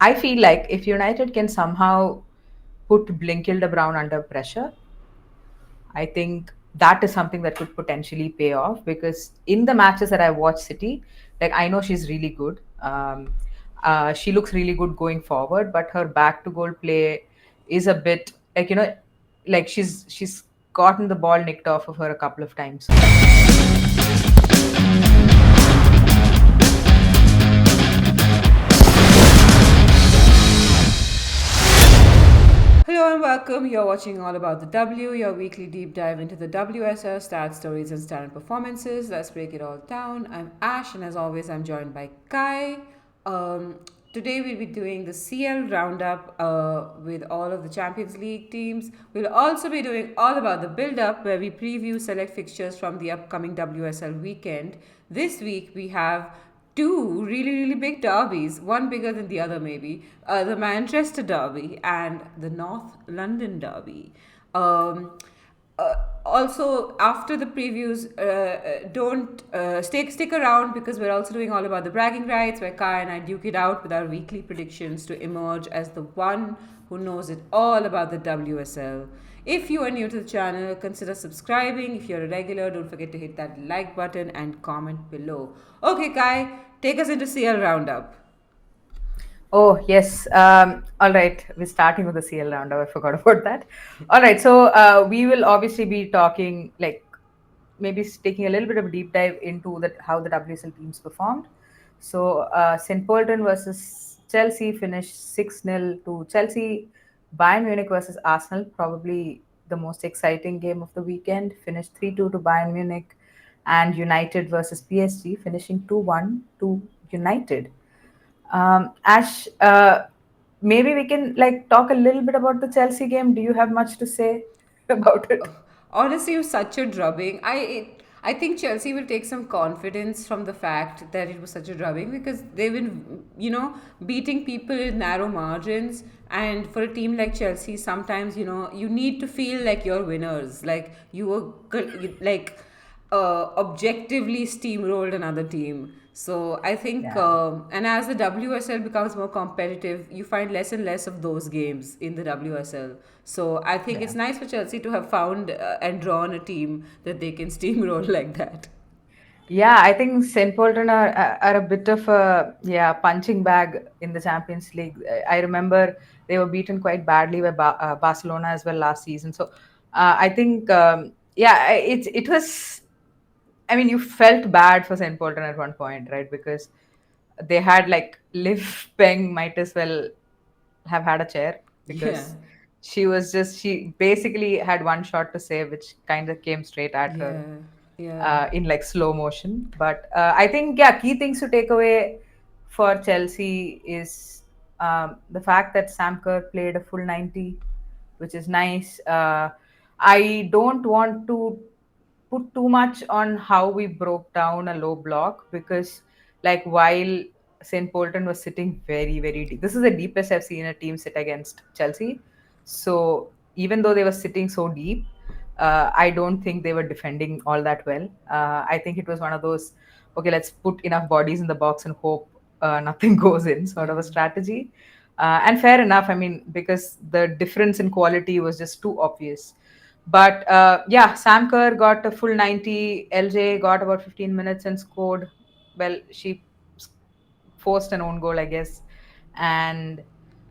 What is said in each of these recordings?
I feel like if United can somehow put Blinkilde Brown under pressure, I think that is something that could potentially pay off because in the matches that I watch City, like I know she's really good. She looks really good going forward, but her back to goal play is a bit like like she's gotten the ball nicked off of her a couple of times. Hello and welcome. You're watching All About the W, your weekly deep dive into the WSL stats, stories, and standard performances. Let's break it all down. I'm Ash, and as always, I'm joined by Kai. Um, Today, we'll be doing the CL roundup with all of the Champions League teams. We'll also be doing All About the Build Up, where we preview select fixtures from the upcoming WSL weekend. This week, we have two really, really big derbies, one bigger than the other, maybe the Manchester Derby and the North London Derby. Um, Also, after the previews, don't stick around because we're also doing all about the bragging rights, where Kai and I duke it out with our weekly predictions to emerge as the one who knows it all about the WSL. If you are new to the channel, consider subscribing. If you're a regular, don't forget to hit that like button and comment below. Okay, Kai, take us into CL Roundup. Oh, yes. All right. We're starting with the CL roundup. I forgot about that. All right. So we will obviously be talking, like, maybe taking a little bit of a deep dive into how the WSL teams performed. So St. Polten versus Chelsea finished 6-0 to Chelsea. Bayern Munich versus Arsenal, probably the most exciting game of the weekend, finished 3-2 to Bayern Munich. And United versus PSG, finishing 2-1 to United. Ash, maybe we can like talk a little bit about the Chelsea game. Do you have much to say about it? Honestly, it was such a drubbing. I think Chelsea will take some confidence from the fact that it was such a drubbing because they've been beating people in narrow margins. And for a team like Chelsea, sometimes you need to feel like you're winners, like you were like objectively steamrolled another team. So I think, Yeah. and as the WSL becomes more competitive, you find less and less of those games in the WSL. So I think it's Yeah. nice for Chelsea to have found and drawn a team that they can steamroll like that. Yeah, I think St. Polten are a bit of a punching bag in the Champions League. I remember they were beaten quite badly by Barcelona as well last season. So I think it was. I mean, you felt bad for St. Polten at one point, right? Because they had like Liv Peng might as well have had a chair Yeah, because she basically had one shot to save, which kind of came straight at her yeah, yeah. in like slow motion. But I think key things to take away for Chelsea is the fact that Sam Kerr played a full 90, which is nice. I don't want to put too much on how we broke down a low block because, like, while St. Polten was sitting very, very deep, this is the deepest I've seen a team sit against Chelsea. So, even though they were sitting so deep, I don't think they were defending all that well. I think it was one of those, okay, let's put enough bodies in the box and hope nothing goes in sort of a Yeah. strategy. And fair enough, I mean, because the difference in quality was just too obvious. But Sam Kerr got a full 90. LJ got about 15 minutes and scored. Well, she forced an own goal, I guess. And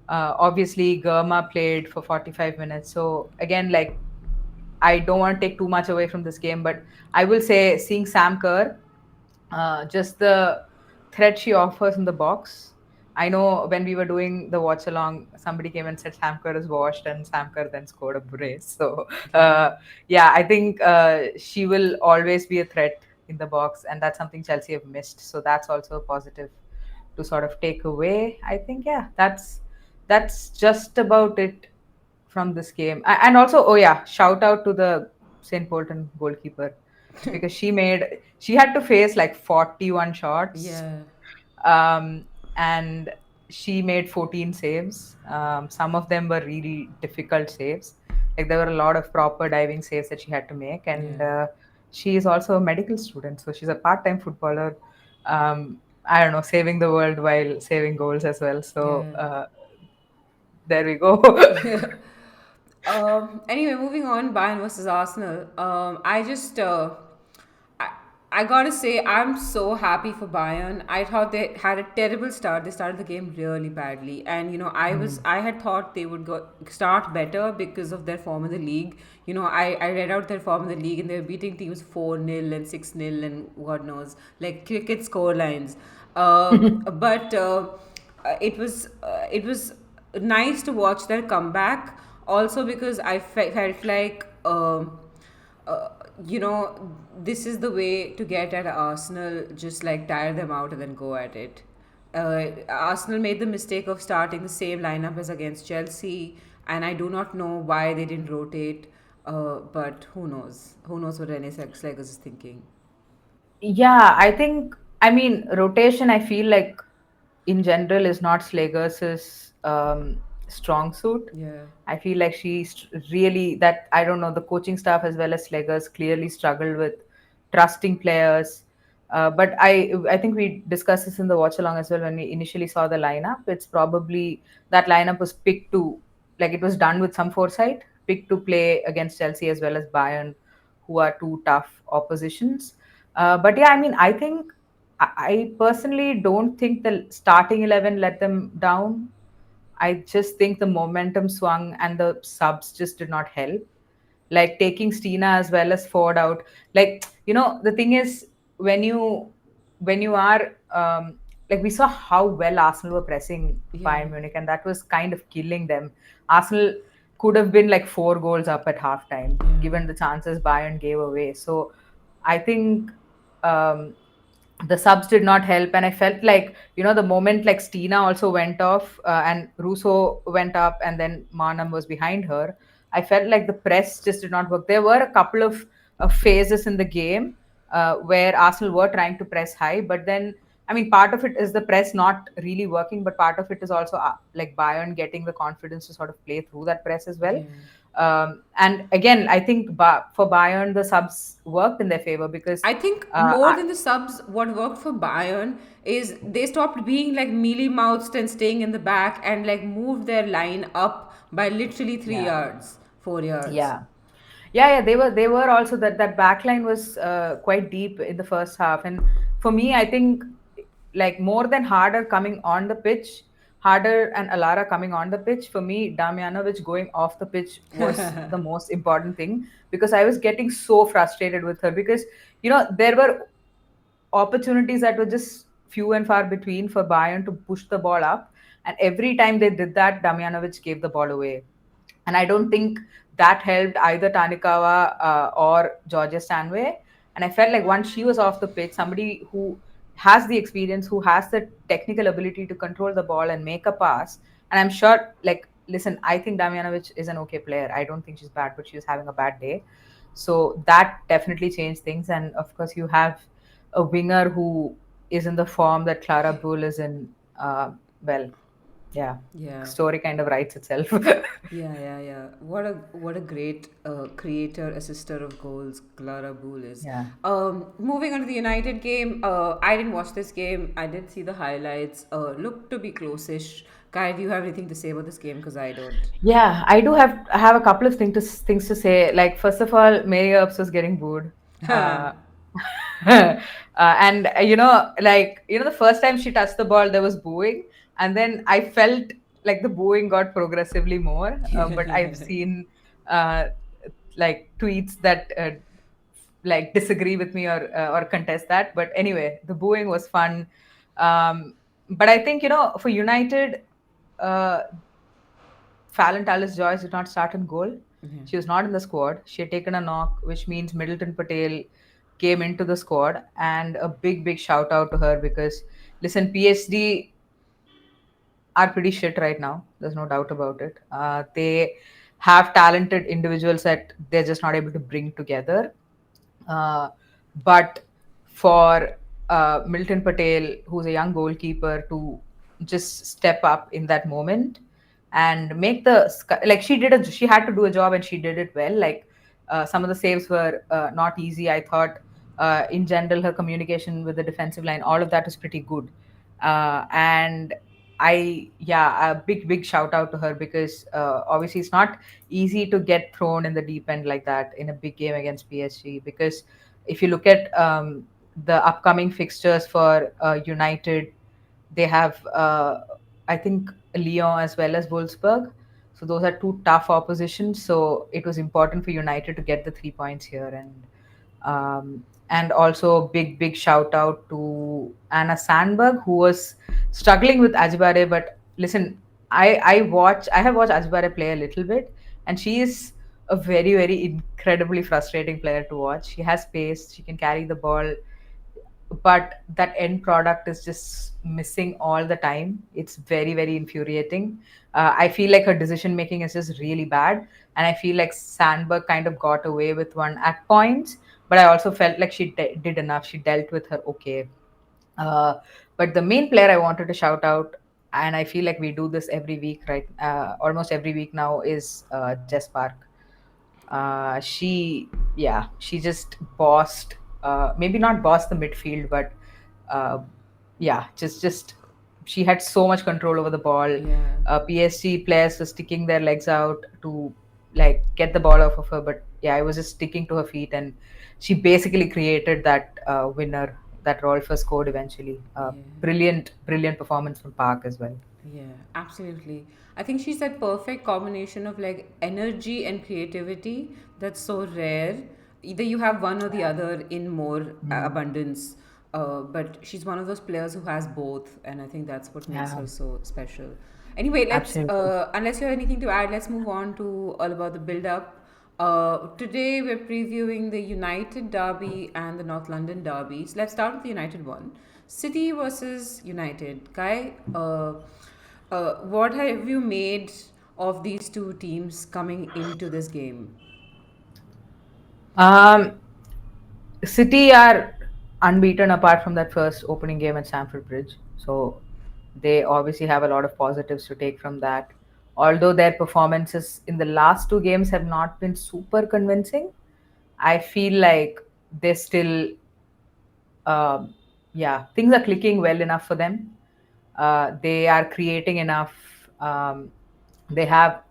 obviously, Germa played for 45 minutes. So, again, like, I don't want to take too much away from this game, but I will say seeing Sam Kerr, just the threat she offers in the box. I know when we were doing the watch along, somebody came and said Sam Kerr is washed, and Sam Kerr then scored a brace. So, I think she will always be a threat in the box, and that's something Chelsea have missed. So that's also a positive to sort of take away. I think that's just about it from this game. And also, oh yeah, shout out to the St. Polten goalkeeper because she had to face like 41 shots, Yeah. um, and she made 14 saves. Some of them were really difficult saves. Like there were a lot of proper diving saves that she had to make, and Yeah. she is also a medical student, so she's a part-time footballer. I don't know, saving the world while saving goals as well. So Yeah. there we go. Anyway, moving on, Bayern versus Arsenal. I, I gotta say, I'm so happy for Bayern. I thought they had a terrible start. They started the game really badly, and Hmm. I had thought they would go start better because of their form in the league. I read out their form in the league, and they were beating teams 4-0 and 6-0 and God knows, like cricket score lines. But it was nice to watch their comeback. Also because felt like uh, this is the way to get at Arsenal. Just like tire them out and then go at it. Arsenal made the mistake of starting the same lineup as against Chelsea, and I do not know why they didn't rotate. But who knows? Who knows what René Selgers is thinking? Yeah, I think, I mean, rotation, I feel like in general is not Slagers's strong suit. Yeah, I feel like really, that I don't know, the coaching staff as well as Slegers clearly struggled with trusting players. But I think we discussed this in the watch along as well when we initially saw the lineup. It's probably that lineup was picked to, like, it was done with some foresight, picked to play against Chelsea as well as Bayern, who are two tough oppositions. But yeah, I mean, I think I personally don't think the starting 11 let them down. I just think the momentum swung and the subs just did not help. Like taking Stina as well as Ford out. Like, the thing is, when you are like, we saw how well Arsenal were pressing yeah, Bayern Munich, and that was kind of killing them. Arsenal could have been like 4 goals up at halftime, yeah. given the chances Bayern gave away. So I think um, the subs did not help, and I felt like, the moment like Stina also went off, and Russo went up, and then Marnam was behind her, I felt like the press just did not work. There were a couple of phases in the game where Arsenal were trying to press high, but then, I mean, part of it is the press not really working, but part of it is also like Bayern getting the confidence to sort of play through that press as well. Yeah. And again, I think for Bayern, the subs worked in their favor because I think uh, more I, than the subs, what worked for Bayern is they stopped being like mealy mouthed and staying in the back and like moved their line up by literally three yeah. yards, 4 yards. Yeah. Yeah, they were also, that back line was quite deep in the first half. And for me, I think, like, more than Harder coming on the pitch, Harder and Alara coming on the pitch, for me, Damjanovic going off the pitch was the most important thing, because I was getting so frustrated with her, because there were opportunities that were just few and far between for Bayern to push the ball up, and every time they did that, Damjanovic gave the ball away. And I don't think that helped either Tanikawa or Georgia Stanway. And I felt like once she was off the pitch, somebody who has the experience, who has the technical ability to control the ball and make a pass. And I'm sure, like, listen, I think Damjanovic is an okay player. I don't think she's bad, but she was having a bad day. So that definitely changed things. And of course, you have a winger who is in the form that Clara Bull is in. Well, yeah, Yeah. story kind of writes itself. Yeah, yeah, yeah. What a great creator, assister of goals Clara Boole is. Yeah. Moving on to the United game, I didn't watch this game. I did see the highlights. Looked to be close-ish. Kai, do you have anything to say about this game? Because I don't. Yeah, I have a couple of things to say. Like, first of all, Mary Earps was getting booed. Uh, and like, the first time she touched the ball, there was booing, and then I felt like the booing got progressively more. But I've seen uh, like tweets that like disagree with me or contest that. But anyway, the booing was fun. But I think, for United, uh, Fallon Tallis Joyce did not start in goal. Yeah. She was not in the squad. She had taken a knock, which means Middleton Patel came into the squad. And a big, big shout out to her, because, listen, PSD are pretty shit right now. There's no doubt about it. They have talented individuals that they're just not able to bring together. Uh, but for Milton Patel, who's a young goalkeeper, to just step up in that moment and make like, she had to do a job, and she did it well. Like, some of the saves were not easy. I thought In general, her communication with the defensive line, all of that is pretty good. And yeah, a big shout out to her because obviously it's not easy to get thrown in the deep end like that in a big game against PSG. Because if you look at the upcoming fixtures for United, they have, I think, Lyon as well as Wolfsburg. So those are two tough oppositions. So it was important for United to get the 3 points here, and also big shout out to Anna Sandberg, who was struggling with Ajibare. But listen, I have watched Ajibare play a little bit, and she is a very incredibly frustrating player to watch. She has pace, she can carry the ball, but that end product is just missing all the time. It's very infuriating. I feel like her decision making is just really bad, and I feel like Sandberg kind of got away with one at points, but I also felt like she did enough. She dealt with her okay. uh, but the main player I wanted to shout out, and I feel like we do this every week, right? Almost every week now, is Jess Park. She just bossed, maybe not bossed the midfield, but uh, yeah, just she had so much control over the ball. Yeah. PSG players were sticking their legs out to like get the ball off of her, but yeah, I was just sticking to her feet, and she basically created that winner that Rolfer scored eventually. Yeah. Brilliant performance from Park as well. Yeah, absolutely. I think she's that perfect combination of like energy and creativity that's so rare. Either you have one or the other in more Mm, abundance. But she's one of those players who has both, and I think that's what makes yeah, her so special. Anyway, absolutely. unless you have anything to add, let's move on to all about the build up. Today we're previewing the United derby and the North London derbies. Let's start with the United one. City versus United. Kai, what have you made of these two teams coming into this game? Um, City are unbeaten apart from that first opening game at Stamford Bridge. So they obviously have a lot of positives to take from that. Although their performances in the last two games have not been super convincing, I feel like they still, um, yeah, things are clicking well enough for them. They are creating enough. They have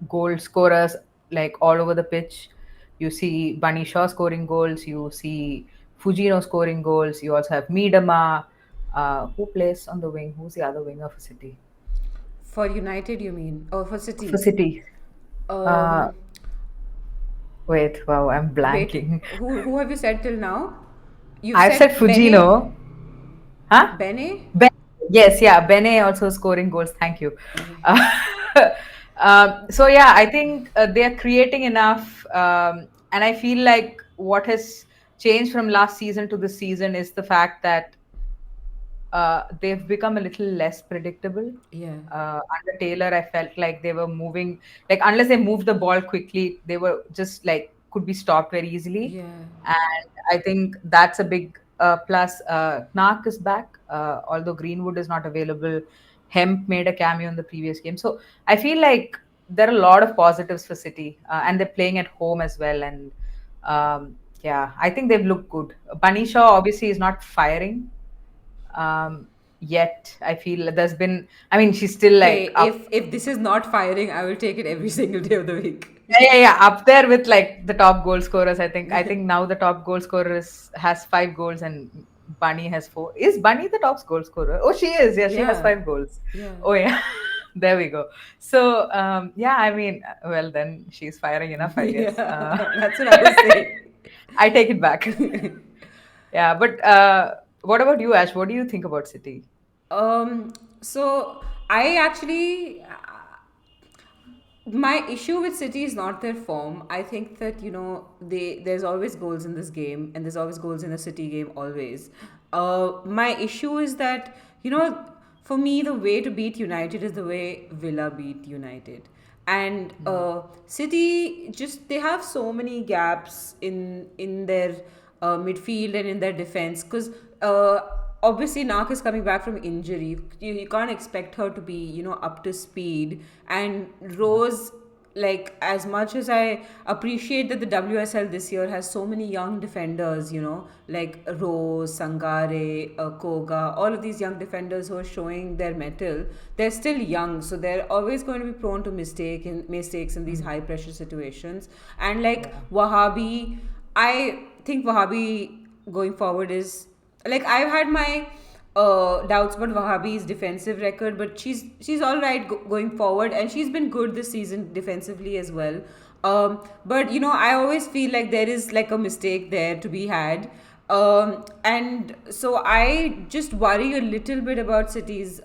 goal scorers like all over the pitch. You see Bunny Shaw scoring goals. You see Fujino scoring goals. You also have Miedema. Who plays on the wing? Who's the other winger for City? For United, you mean? Or for For City? City. Uh, Um, Wait, wow, I'm Wait, blanking. who have you said till now? You've I've said said Bene? Fujino. Huh? Bene? Ben, yes, yeah, Bene also scoring goals. Thank you. Okay. Uh, so yeah, I think they are creating enough, and I feel like what has changed from last season to this season is the fact that they've become a little less predictable. Yeah. Under Taylor, I felt like they were moving, like unless they moved the ball quickly, they were just like could be stopped very easily. Yeah. And I think that's a big plus. Knark is back, although Greenwood is not available. Hemp made a cameo in the previous game, so I feel like there are a lot of positives for City, and they're playing at home as well. And yeah, I think they've looked good. Banisha obviously is not firing yet. I feel there's been, I mean, she's still Hey, like up, if this is not firing, I will take it every single day of the week. yeah, up there with like the top goal scorers. I think now the top goal scorer has 5 goals, and Bunny has 4. Is Bunny the top goal scorer? Oh, she is. Yeah, she has Yeah. 5 goals. Yeah. Oh yeah. There we go. So yeah, I mean, well, then she's firing enough, I guess. Yeah. That's what I was saying. I take it back. Yeah, but what about you, Ash? What do you think about City? So I actually my issue with City is not their form. I think that there's always goals in this game, and there's always goals in a City game always. My issue is that for me the way to beat United is the way Villa beat United, and City just they have so many gaps in their midfield and in their defense because. Obviously Nak is coming back from injury. You can't expect her to be up to speed, and Rose like as much as I appreciate that the WSL this year has so many young defenders, like Rose, Sangare, Koga, all of these young defenders who are showing their mettle, they're still young, so they're always going to be prone to mistakes in these high pressure situations. And like Yeah. Wahabi, I think Wahabi going forward is like I've had my doubts about Wahhabi's defensive record, but she's all right going forward, and she's been good this season defensively as well. But I always feel like there is like a mistake there to be had. And so I just worry a little bit about City's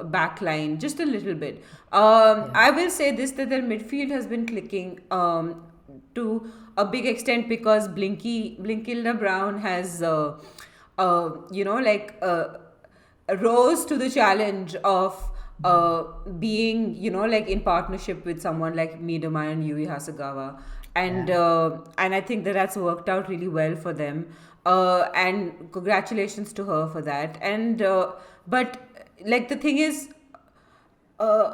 back line, just a little bit. Yeah. I will say this, that their midfield has been clicking to a big extent because Blinkilda Brown has, like, rose to the challenge of being, like in partnership with someone like Miedema and Yui Hasagawa. And Yeah. I think that that's worked out really well for them. And congratulations to her for that. And but like the thing is, uh,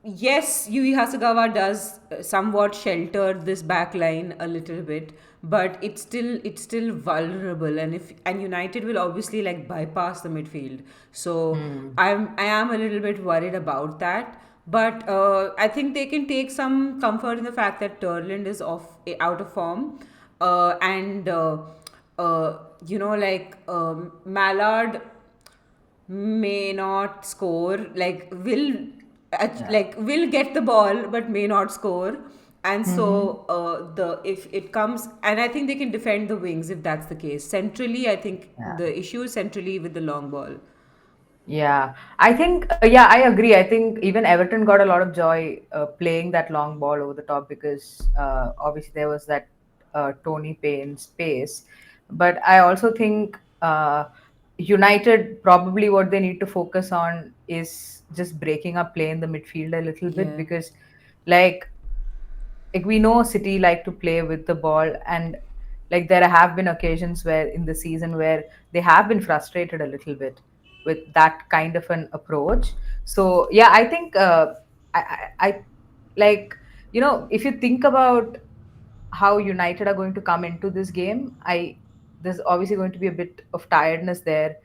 yes, Yui Hasagawa does somewhat shelter this back line a little bit, but it's still vulnerable, and United will obviously like bypass the midfield. So Hmm. I am a little bit worried about that. But I think they can take some comfort in the fact that Turland is out of form, and like Mallard may not score, like Yeah. will get the ball but may not score. And Hmm. so the if it comes, and I think they can defend the wings if that's the case. Centrally, I think Yeah. the issue is centrally with the long ball. Yeah, I think, yeah, I agree. I think even Everton got a lot of joy playing that long ball over the top because obviously there was that Tony Payne space. But I also think United probably what they need to focus on is just breaking up play in the midfield a little bit Yeah. because, like, we know City like to play with the ball, and like there have been occasions where in the season where they have been frustrated a little bit with that kind of an approach. So yeah, I think I like, if you think about how United are going to come into this game, there's obviously going to be a bit of tiredness there.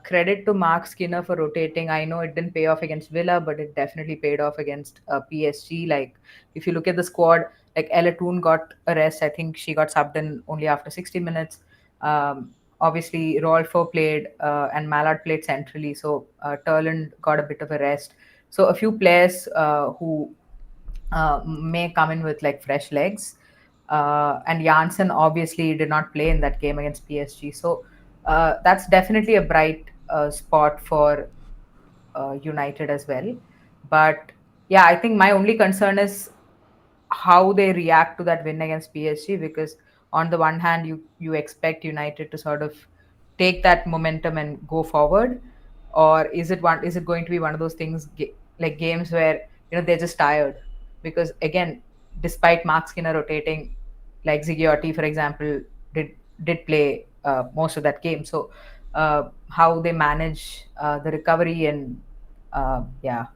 Credit to Mark Skinner for rotating. I know it didn't pay off against Villa, but it definitely paid off against PSG. Like, if you look at the squad, like Ella Toon got a rest. I think she got subbed in only after 60 minutes. Obviously, Rolfo played and Mallard played centrally, so Turland got a bit of a rest. So a few players who may come in with like fresh legs. And Janssen obviously did not play in that game against PSG. So that's definitely a bright spot for United as well. But yeah, I think my only concern is how they react to that win against PSG because on the one hand you expect United to sort of take that momentum and go forward, or is it going to be one of those things like games where they're just tired because again, despite Mark Skinner rotating, like Zigiotti for example did did play most of that game. So how they manage the recovery and yeah,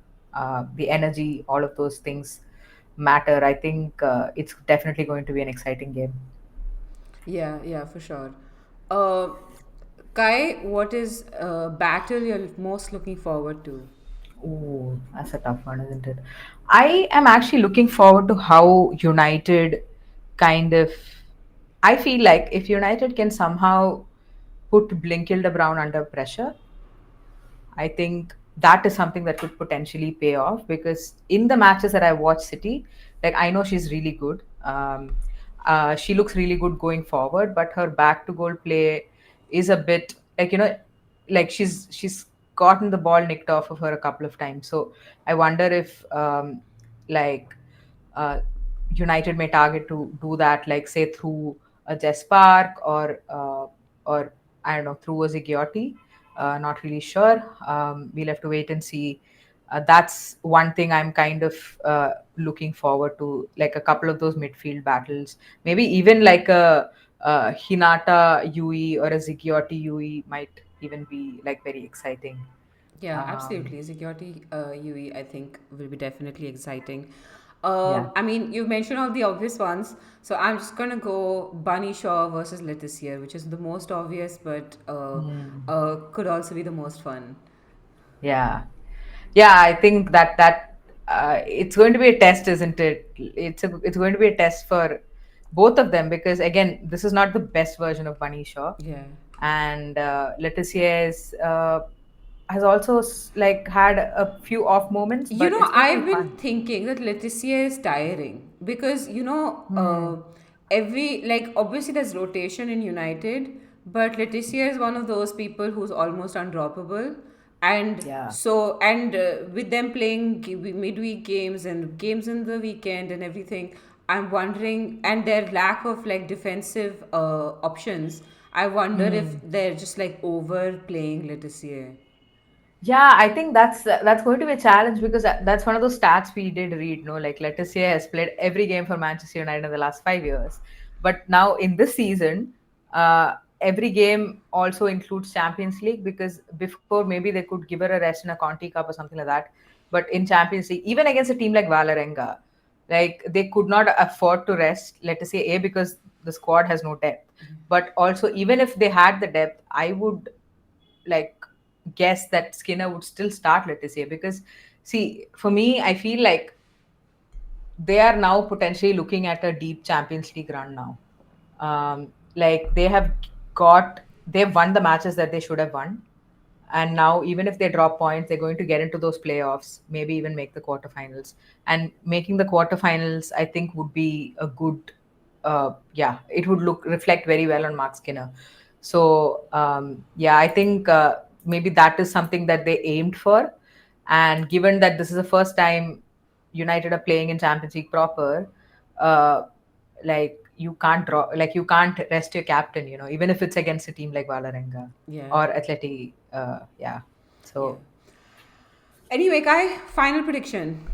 the energy, all of those things matter. I think it's definitely going to be an exciting game. Yeah, yeah, for sure. uh, Kai, what is a battle you're most looking forward to? Ooh, that's a tough one, isn't it? I am actually looking forward to how United kind of. I feel like if United can somehow put Blinkilde Brown under pressure, I think that is something that could potentially pay off because in the matches that I watch City, like I know she's really good. She looks really good going forward, but her back to goal play is a bit like like she's gotten the ball nicked off of her a couple of times. So I wonder if like uh, United may target to do that, like say through a Jess Park or I don't know through a Zigiotti. Not really sure. We'll have to wait and see. That's one thing I'm kind of looking forward to, like a couple of those midfield battles. Maybe even like a Hinata Yui or a Zigiotti Yui might even be like very exciting. Yeah, Um, absolutely. Security UE, I think, will be definitely exciting. Yeah. I mean, you mentioned all the obvious ones, so I'm just gonna go Bunny Shaw versus Leticia, which is the most obvious, but Hmm. could also be the most fun. Yeah. Yeah, I think that it's going to be a test, isn't it? It's going to be a test for both of them because again, this is not the best version of Bunny Shaw, Yeah. and Leticia has also like had a few off moments, You but know, it's going to be I've been fun. thinking that Leticia is tiring because, Hmm. every, like, obviously there's rotation in United, but Leticia is one of those people who's almost undroppable. And Yeah. so, and with them playing midweek games and games in the weekend and everything, I'm wondering, and their lack of like defensive options, I wonder if Hmm. they're just like overplaying Leticia. Yeah, I think that's going to be a challenge because that's one of those stats we did read. No, like Leticia has played every game for Manchester United in the last 5 years, but now in this season, every game also includes Champions League because before maybe they could give her a rest in a Conti Cup or something like that, but in Champions League, even against a team like Valerenga, like they could not afford to rest. Let us say a because the squad has no depth, but also even if they had the depth, I would like guess that Skinner would still start Leticia because see, for me, I feel like they are now potentially looking at a deep Champions League run now. Like they've won the matches that they should have won, and now even if they drop points, they're going to get into those playoffs, maybe even make the quarterfinals. And making the quarterfinals, I think, would be a good, yeah, it would look reflect very well on Mark Skinner. So yeah, I think maybe that is something that they aimed for. And given that this is the first time United are playing in Champions League proper, uh, like you can't rest your captain, even if it's against a team like Valerenga Yeah. or Atleti. Yeah. Yeah. So, Anyway, Kai, final prediction.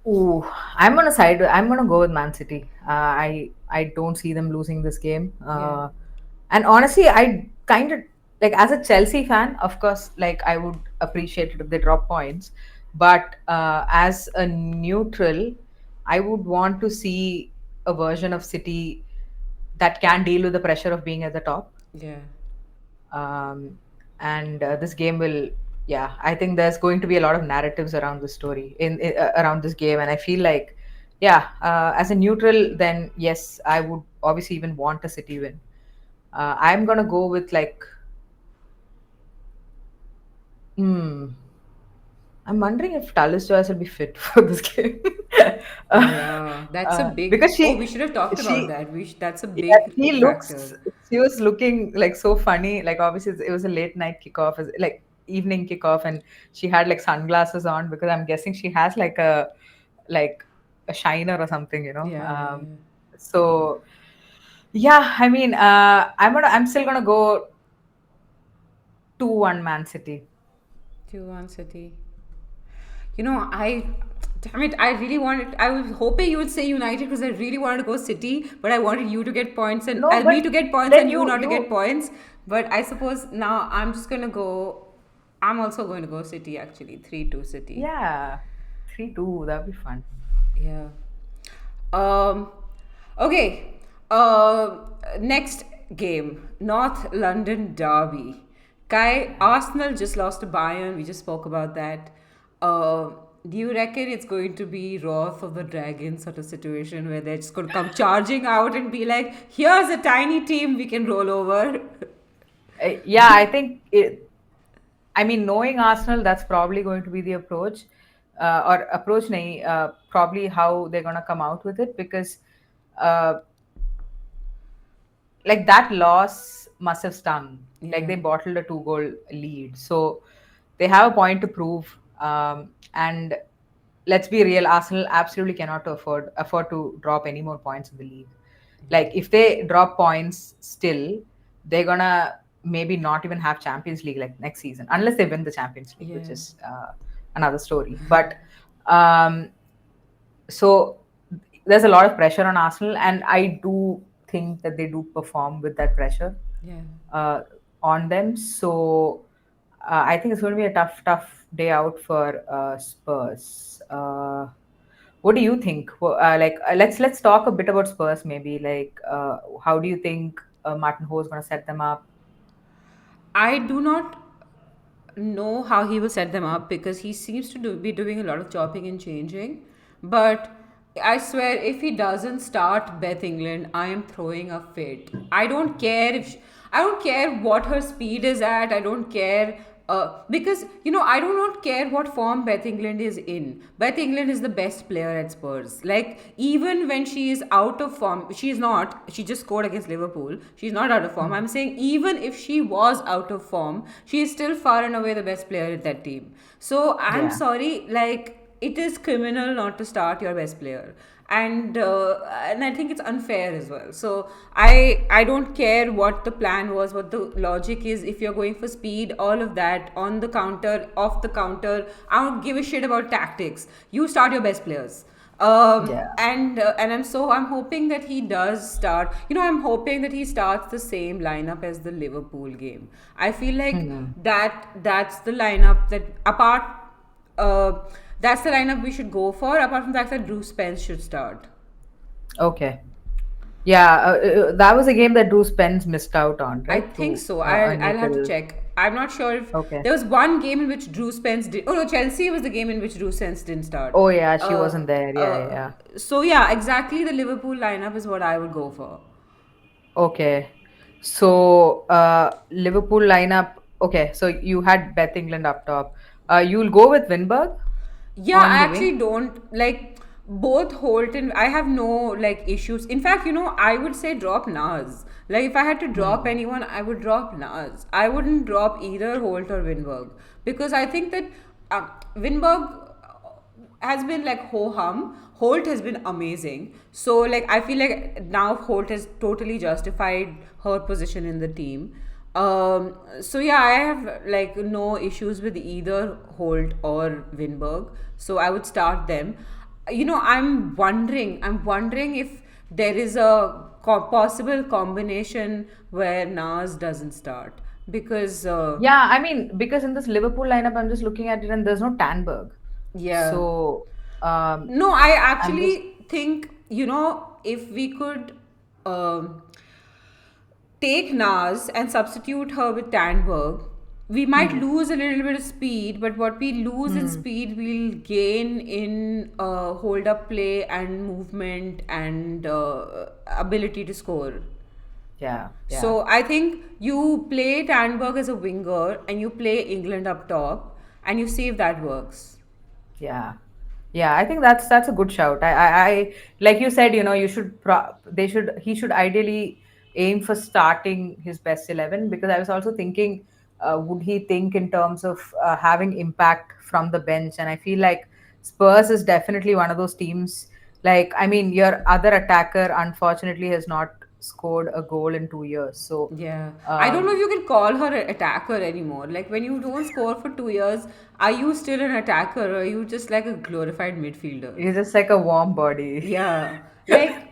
ooh, I'm gonna go with Man City. I don't see them losing this game. Yeah. And honestly, I kind of like as a Chelsea fan, of course, like I would appreciate it if they drop points, but as a neutral, I would want to see a version of City that can deal with the pressure of being at the top. Yeah. um, and this game will, yeah, I think there's going to be a lot of narratives around the story around this game, and I feel like, yeah, as a neutral, then yes, I would obviously even want a City win. I'm gonna go with like, hmm, I'm wondering if Talis Joyce will be fit for this game. Oh uh, yeah, that's a because big. Oh, we she should have talked about she that. That's a yeah, big she factor. looks. She was looking like so funny. Like obviously, it was a late night kickoff, like evening kickoff, and she had like sunglasses on because I'm guessing she has like a shiner or something, Yeah, yeah, So yeah, I mean, I'm still gonna go 2-1 Man City. 2-1 City. Damn it, I really wanted. I was hoping you would say United because I really wanted to go City, but I wanted you to get points and No, me but to get points then and you not to get you points. But I suppose now I'm just gonna go. I'm also going to go City actually. 3-2 City. yeah, 3-2. That'd be fun. Yeah. Um, okay. Next game, North London Derby. Kai, Yeah. Arsenal just lost to Bayern. We just spoke about that. Uh, do you reckon it's going to be Wrath of the Dragon sort of situation where they're just going to come charging out and be like, here's a tiny team we can roll over? Yeah, I think it. I mean, knowing Arsenal, that's probably going to be the approach, or approach, nahi, probably how they're gonna come out with it because, uh, like that loss must have stung. Like Yeah, they bottled a 2 goal lead, so they have a point to prove. And let's be real, Arsenal absolutely cannot afford to drop any more points in the league. Like if they drop points still, they're gonna maybe not even have Champions League like next season unless they win the Champions League, which yeah, is another story. But um, so there's a lot of pressure on Arsenal, and I do think that they do perform with that pressure yeah. uh, on them. So I think it's going to be a tough day out for Spurs. What do you think? Let's talk a bit about Spurs. Maybe how do you think Martin Ho is going to set them up? I do not know how he will set them up because he seems to be doing a lot of chopping and changing. But I swear, if he doesn't start Beth England, I am throwing a fit. I don't care what her speed is at. I don't care. Because I do not care what form Beth England is in. Beth England is the best player at Spurs. Like, even when she is out of form, she is not. She just scored against Liverpool. She's not out of form. Hmm. I'm saying even if she was out of form, she is still far and away the best player at that team. So I'm Yeah. sorry, like, it is criminal not to start your best player, and I think it's unfair as well. So I don't care what the plan was, what the logic is. If you're going for speed, all of that, on the counter, off the counter, I don't give a shit about tactics. You start your best players. Yeah. And I'm hoping that he does start. I'm hoping that he starts the same lineup as the Liverpool game. I feel like Hmm. that's the lineup that apart uh, that's the lineup we should go for. Apart from the fact that Drew Spence should start. Okay. Yeah, that was a game that Drew Spence missed out on, I right? think To so. a I'll have to nickel. check. I'm not sure if Okay. there was one game in which Drew Spence did. Oh no, Chelsea was the game in which Drew Spence didn't start. Oh yeah, she Uh, wasn't there. Yeah, yeah, yeah. so yeah, exactly. The Liverpool lineup is what I would go for. Okay. So Liverpool lineup. Okay, so you had Beth England up top. You'll go with Winberg Yeah, on I the wing. actually don't like both Holton. I have no like issues. In fact, I would say drop Nas. Like, if I had to drop Hmm. anyone, I would drop Nas. I wouldn't drop either Holt or Winberg because I think that Winberg has been like ho hum. Holt has been amazing. So like I feel like now Holt has totally justified her position in the team. So yeah, I have like no issues with either Holt or Winberg. So I would start them. I'm wondering if there is a possible combination where Nas doesn't start because Yeah, I mean, because in this Liverpool lineup, I'm just looking at it and there's no Tanberg. yeah. So No, I I'm just. actually think, if we could um, take Nas and substitute her with Tandberg, we might Hmm. lose a little bit of speed, but what we lose in Hmm. speed, we'll gain in hold up play and movement and ability to score. Yeah, yeah. So I think you play Tandberg as a winger and you play England up top and you see if that works. Yeah. Yeah, I think that's a good shout. I like you said, you should they should he should ideally aim for starting his best 11, because I was also thinking, would he think in terms of having impact from the bench? And I feel like Spurs is definitely one of those teams. Like, I mean, your other attacker unfortunately has not scored a goal in 2 years. So, Yeah, I don't know if um, you can call her an attacker anymore. Like, when you don't score for 2 years, are you still an attacker or are you just like a glorified midfielder? he's just like a warm body. Yeah, like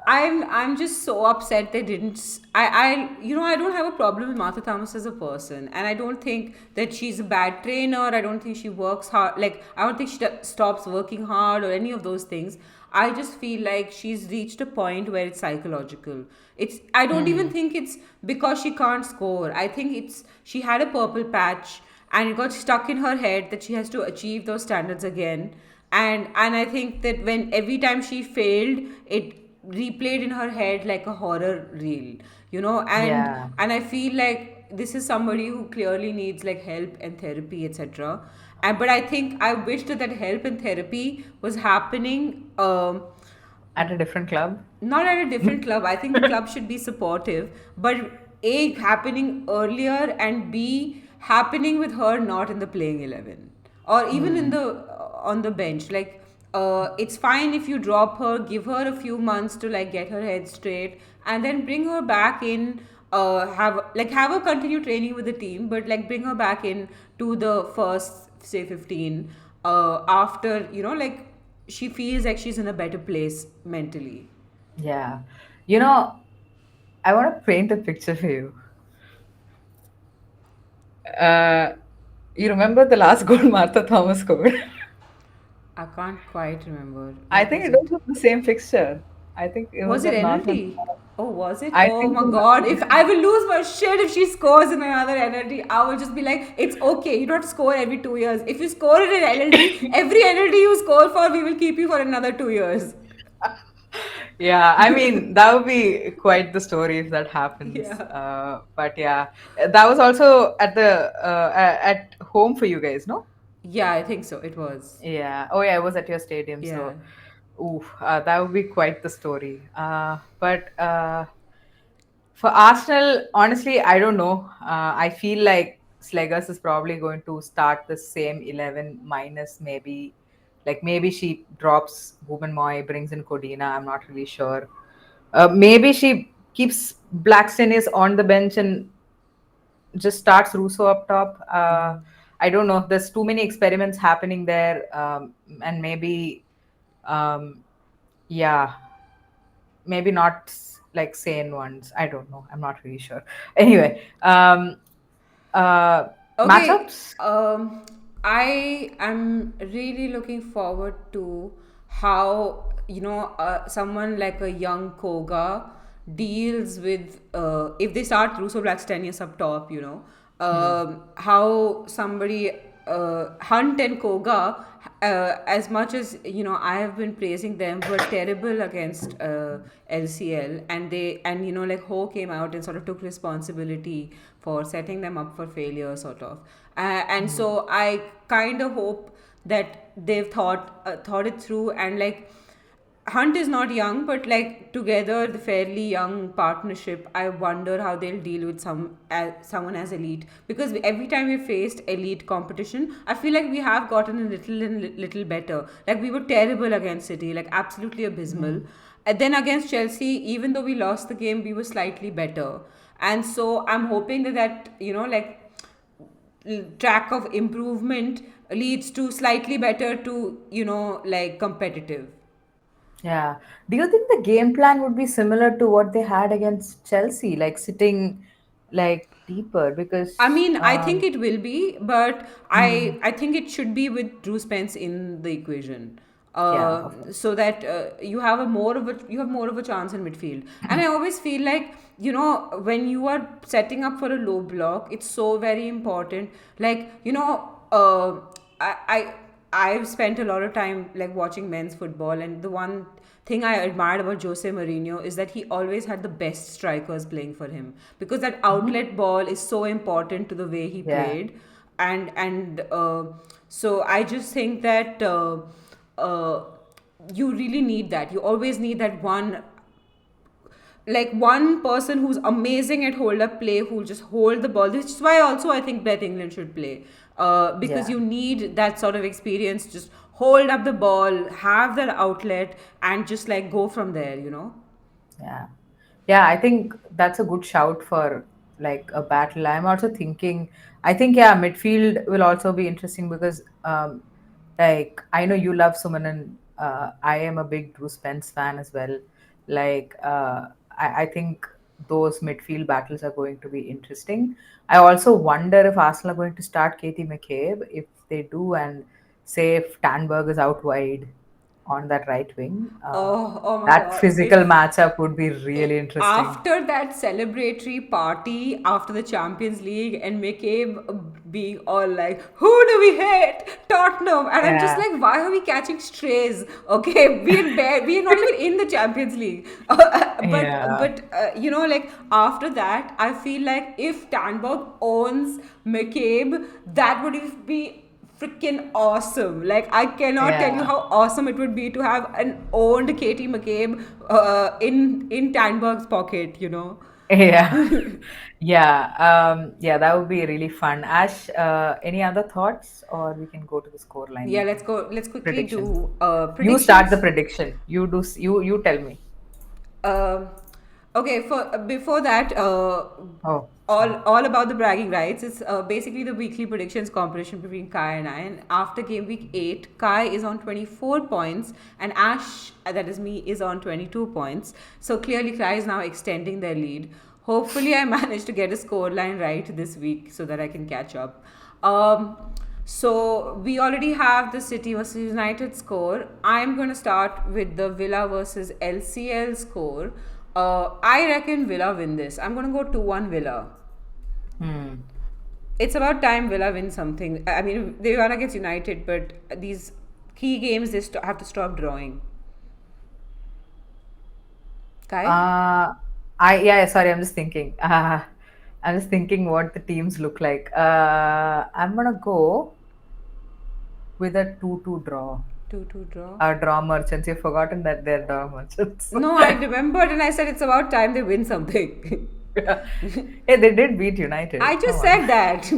I'm just so upset they didn't. I don't have a problem with Martha Thomas as a person, and I don't think that she's a bad trainer. I don't think she works hard. Like, I don't think she stops working hard or any of those things. I just feel like she's reached a point where it's psychological. I don't even Hmm. think it's because she can't score. I think it's she had a purple patch and it got stuck in her head that she has to achieve those standards again, and I think that when every time she failed, it replayed in her head like a horror reel, and Yeah. and I feel like this is somebody who clearly needs like help and therapy, etc. But I think I wish that help and therapy was happening, At a different club. not at a different club. I think the club should be supportive, but A, happening earlier, and B, happening with her not in the playing 11 or even in Hmm. the on the bench. Like, it's fine if you drop her, give her a few months to like get her head straight, and then bring her back in. Have her continue training with the team, but like bring her back in to the first say 15 after like she feels like she's in a better place mentally. Yeah. You know, I want to paint a picture for you. Uh, you remember the last goal Martha Thomas scored? I can't quite remember. I What think was it it? was the same fixture. I think it was Was it at Northern. NLT? Oh, was it? I Oh think my so. god. If I will lose my shit if she scores in another NLT, I will just be like, it's okay. You don't score every 2 years. If you score it in NLT, every NLT you score for, we will keep you for another 2 years. Yeah, I mean, that would be quite the story if that happens. Yeah. But yeah, that was also at the at home for you guys, no? Yeah, I think so. It was. Yeah. Oh, yeah, I was at your stadium, Yeah. so oof, that would be quite the story. But for Arsenal, honestly, I don't know. I feel like Slegers is probably going to start the same 11 minus maybe she drops Ruben Moy, brings in Codina. I'm not really sure. Maybe she keeps Blackstone is on the bench and just starts Russo up top. I don't know. There's too many experiments happening there, and um, yeah, maybe not like sane ones. I don't know. I'm not really sure. Anyway, uh, Okay, matchups. I am really looking forward to how someone like a young Koga deals with if they start Russo Black's tennis up top. Hmm. How somebody Hunt and Koga, as much as I have been praising them, were terrible against LCL, and like Ho came out and sort of took responsibility for setting them up for failure, sort of, and Hmm. so I kind of hope that they've thought it through, and like Hunt is not young, but like together, the fairly young partnership, I wonder how they'll deal with someone as elite. Because every time we faced elite competition, I feel like we have gotten a little better. Like we were terrible against City, like absolutely abysmal. Hmm. And then against Chelsea, even though we lost the game, we were slightly better. And so I'm hoping that like track of improvement leads to slightly better to like competitive. Yeah. Do you think the game plan would be similar to what they had against Chelsea, like sitting like deeper? I Because mean, I think it will be, but hmm, I think it should be with Drew Spence in the equation, yeah, of course. so that you have more of a chance in midfield. And I always feel like when you are setting up for a low block, it's so very important. Like I I've spent a lot of time like watching men's football, and the one thing I admired about Jose Mourinho is that he always had the best strikers playing for him, because that Mhm. outlet ball is so important to the way he Yeah, played, and so I just think that uh, you really need that. You always need that one person who's amazing at hold up play, who'll just hold the ball. Which is why also I think Beth England should play, because yeah. you need that sort of experience. Just hold up the ball, have that outlet, and just like go from there. Yeah. Yeah, I think that's a good shout for like a battle. I'm also thinking, I think, yeah, midfield will also be interesting because, like, I know you love Suman and I am a big Drew Spence fan as well. Like, I think those midfield battles are going to be interesting. I also wonder if Arsenal are going to start Katie McCabe. If they do, and say if Tanberg is out wide on that right wing, Oh my that God! physical matchup would be really interesting. After that celebratory party after the Champions League, and McCabe being all like, "Who do we hate? Tottenham," and I'm just Yeah, like, "Why are we catching strays? Okay, we are not even in the Champions League." yeah, Like after that, I feel like if Tanberg owns McCabe, that would be freaking awesome. Like I cannot tell you yeah, how awesome it would be to have an owned Katie McCabe in Tanberg's pocket. yeah, yeah. Yeah, that would be really fun. Ash, any other thoughts, or we can go to the score line Yeah, maybe? let's go. Let's quickly Predictions. do You start the predictions. prediction. You do. You tell me. Um okay, for before that, Oh, sorry. all about the bragging rights. It's basically the weekly predictions competition between Kai and I. And after game week 8, Kai is on 24 points, and Ash, that is me, is on 22 points. So clearly, Kai is now extending their lead. Hopefully, I manage to get a score line right this week so that I can catch up. Um, So we already have the City versus United score. I'm going to start with the Villa versus LCL score. I reckon Villa win this. I'm going to go 2-1 Villa. Hmm. It's about time Villa win something. I mean, they won against United, but these key games they have to stop drawing. Kai? Uh, yeah, sorry, I'm just thinking. I'm just thinking what the teams look like. I'm gonna go with a 2-2 draw. 2-2 draw. Draw merchants. You've forgotten that they're draw merchants. No, I remembered and I said it's about time they win something. Hey, they did beat United. I Come just on. said that.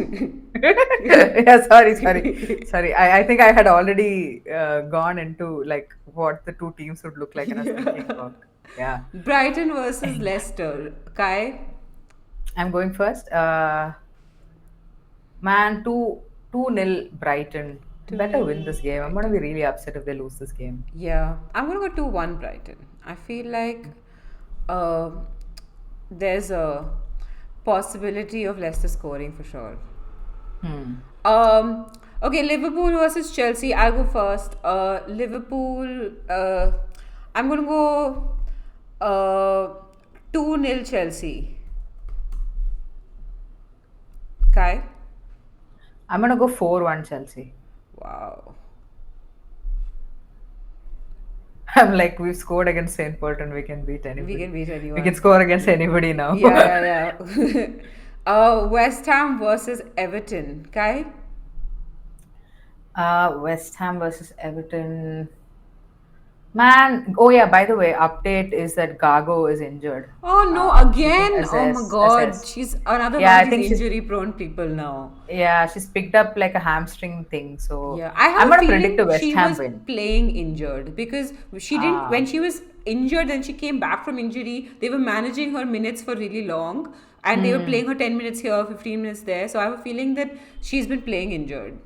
Yeah, sorry. I think I had already gone into like what the two teams would look like, and I was thinking about. Yeah, Brighton versus Leicester. Kai? I'm going first. Man, two nil Brighton. Better 2-0 win this game. I'm gonna be Brighton. really upset if they lose this game. Yeah, I'm gonna go 2-1 Brighton. I feel like uh, there's a possibility of Leicester scoring for sure. Hmm. Okay, Liverpool versus Chelsea. I'll go first. Liverpool. I'm gonna go 2-0 Chelsea. Kai? I'm gonna go 4-1 Chelsea. Wow. I'm like, we've scored against Saint Polten. We can beat We anybody. can beat We can anyone. score against anybody now. Yeah. West Ham versus Everton. Kai? West Ham versus Everton. Man, oh yeah, by the way, update is that Gago is injured. Oh no, She's in again? Oh my SS, god. SS. She's another one Yeah, of I these think injury prone people now. she's picked up like a hamstring thing. So Yeah, I I'm have a gonna predict a feeling West she Ham was win. playing injured because she didn't, Ah, when she was injured and she came back from injury, they were managing her minutes for really long and they were hmm. playing her 10 minutes here, 15 minutes there. So I have a feeling that she's been playing injured.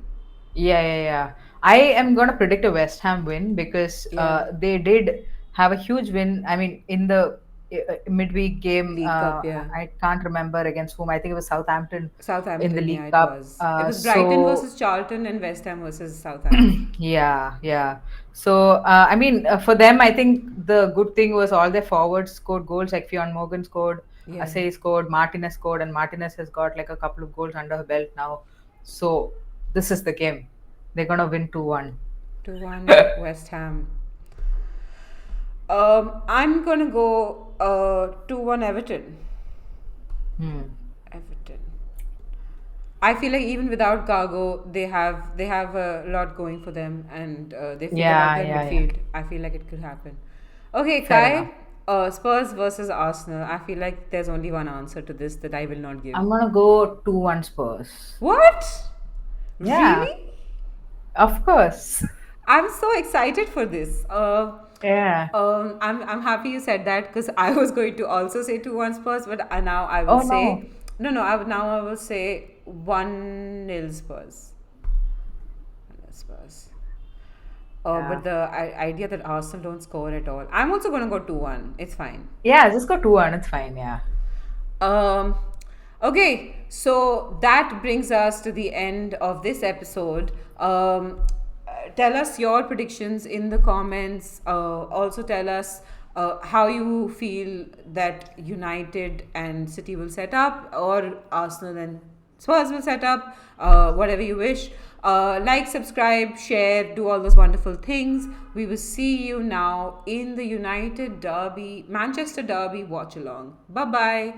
Yeah. I am gonna predict a West Ham win because Yeah, they did have a huge win. I mean, in the midweek game, League Cup, yeah. I can't remember against whom. I think it was Southampton in the Southampton, yeah, League it Cup. was. It was Brighton So versus Charlton and West Ham versus Southampton. yeah. So I mean, for them, I think the good thing was all their forwards scored goals. Like Fionn Morgan scored, Yeah, Asay scored, Martinez scored, and Martinez has got like a couple of goals under her belt now. So this is the game. They're gonna win 2-1. 2-1 West Ham. I'm gonna go 2-1 Everton. Hmm. Everton. I feel like even without Gargo, they have a lot going for them, and they figured out their Yeah. midfield. I feel like it could happen. Okay, Fair enough. Kai. Spurs versus Arsenal. I feel like there's only one answer to this that I will not give. I'm gonna go 2-1 Spurs. What? Yeah, Really? of course. I'm so excited for this. Yeah. I'm happy you said that because I was going to also say 2-1 Spurs, but now I will Oh say no. no. Now I will say 1-0 Spurs. 1-0 Spurs. But Yeah. the idea that Arsenal don't score at all. I'm also going to go 2-1. It's fine. Yeah, just go 2-1. It's fine. Yeah. Um, okay, so that brings us to the end of this episode. Tell us your predictions in the comments. Also, tell us how you feel that United and City will set up, or Arsenal and Spurs will set up, whatever you wish. Like, subscribe, share, do all those wonderful things. We will see you now in the United Derby, Manchester Derby watch along. Bye bye.